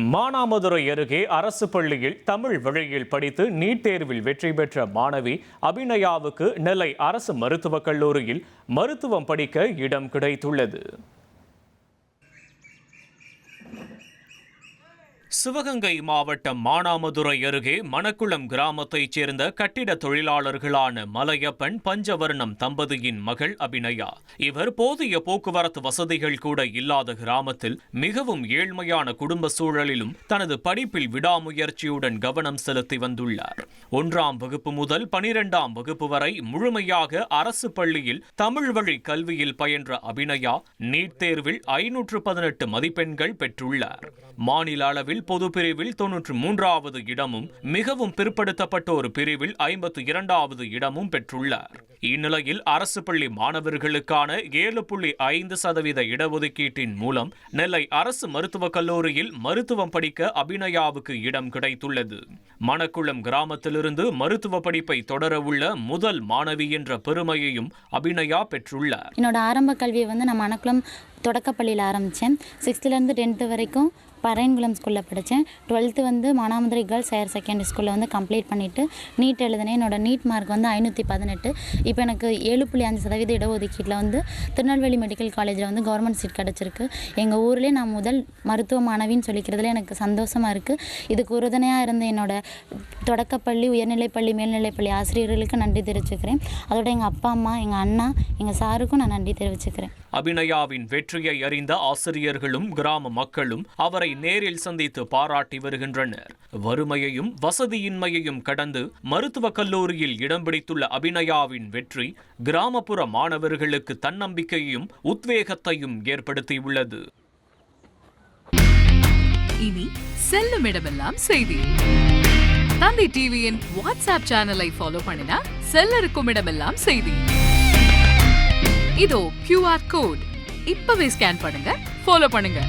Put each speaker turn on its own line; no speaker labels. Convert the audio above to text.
மானாமதுரை அருகே அரசு பள்ளியில் தமிழ் வழியில் படித்து நீட் தேர்வில் வெற்றி பெற்ற மாணவி அபிநயாவுக்கு நெல்லை அரசு மருத்துவக் கல்லூரியில் மருத்துவம் படிக்க இடம் கிடைத்துள்ளது. சிவகங்கை மாவட்டம் மானாமதுரை அருகே மணக்குளம் கிராமத்தைச் சேர்ந்த கட்டிட தொழிலாளர்களான மலையப்பன் பஞ்சவர்ணம் தம்பதியின் மகள் அபிநயா. இவர் போதிய போக்குவரத்து வசதிகள் கூட இல்லாத கிராமத்தில் மிகவும் ஏழ்மையான குடும்ப சூழலிலும் தனது படிப்பில் விடாமுயற்சியுடன் கவனம் செலுத்தி வந்துள்ளார். 1ஆம் வகுப்பு முதல் 12ஆம் வகுப்பு வரை முழுமையாக அரசு பள்ளியில் தமிழ் வழி கல்வியில் பயின்ற அபிநயா நீட் தேர்வில் 518 மதிப்பெண்கள் பெற்றுள்ளார். மாநில அளவில் பொது பிரிவில் 93வது இடமும் மிகவும் பிற்படுத்தப்பட்டோர் பிரிவில் 52வது இடமும் பெற்றுள்ளார். இந்நிலையில் அரசு பள்ளி மாணவர்களுக்கான 7.5% இடஒதுக்கீட்டின் மூலம் நெல்லை அரசு மருத்துவக் கல்லூரியில் மருத்துவம் படிக்க அபிநயாவுக்கு இடம் கிடைத்துள்ளது. மணக்குளம் கிராமத்திலிருந்து மருத்துவ படிப்பை தொடரவுள்ள முதல் மாணவி என்ற பெருமையையும் அபிநயா பெற்றுள்ளார்.
என்னோட ஆரம்ப கல்வியை நான் மணக்குளம் தொடக்கப்பள்ளியில் ஆரம்பித்தேன். 6th-லேருந்து 10th வரைக்கும் பறையன்குளம் ஸ்கூலில் படித்தேன். 12th Manamadurai girls higher secondary ஸ்கூலில் கம்ப்ளீட் பண்ணிவிட்டு நீட் எழுதினேன். என்னோட நீட் மார்க் 518. இப்போ எனக்கு 7.5% இடஒதுக்கீட்டில் திருநெல்வேலி மெடிக்கல் காலேஜில் கவர்மெண்ட் சீட் கிடச்சிருக்கு. எங்கள் ஊர்லேயே நான் முதல் மருத்துவ மாணவின்னு சொல்லிக்கிறதுல எனக்கு சந்தோஷமாக இருக்குது. இதுக்கு உறுதுணையாக இருந்த என்னோட தொடக்கப்பள்ளி, உயர்நிலைப்பள்ளி, மேல்நிலைப்பள்ளி ஆசிரியர்களுக்கு நன்றி தெரிவிச்சுக்கிறேன். அதோட எங்கள் அப்பா அம்மா, எங்கள் அண்ணா, எங்கள் சாருக்கும் நான் நன்றி தெரிவிச்சுக்கிறேன்.
அபிநயாவின் வெற்றியை அறிந்த ஆசிரியர்களும் கிராம மக்களும் அவரை நேரில் சந்தித்து பாராட்டி வருகின்றனர். வறுமையையும் வசதியின்மையையும் கடந்து மருத்துவக் கல்லூரியில் இடம் பிடித்துள்ள அபிநயாவின் வெற்றி கிராமப்புற மாணவர்களுக்கு தன்னம்பிக்கையையும் உத்வேகத்தையும் ஏற்படுத்தியுள்ளது.
இனி செல்லும் இடமெல்லாம் செய்தி. தந்தை டிவியின் வாட்ஸ்அப் சேனலை ஃபாலோ பண்ணினா செல்ல இருக்கும் இடமெல்லாம் செய்தி. இதோ QR கோட் இப்பவே ஸ்கேன் பண்ணுங்க, ஃபாலோ பண்ணுங்க.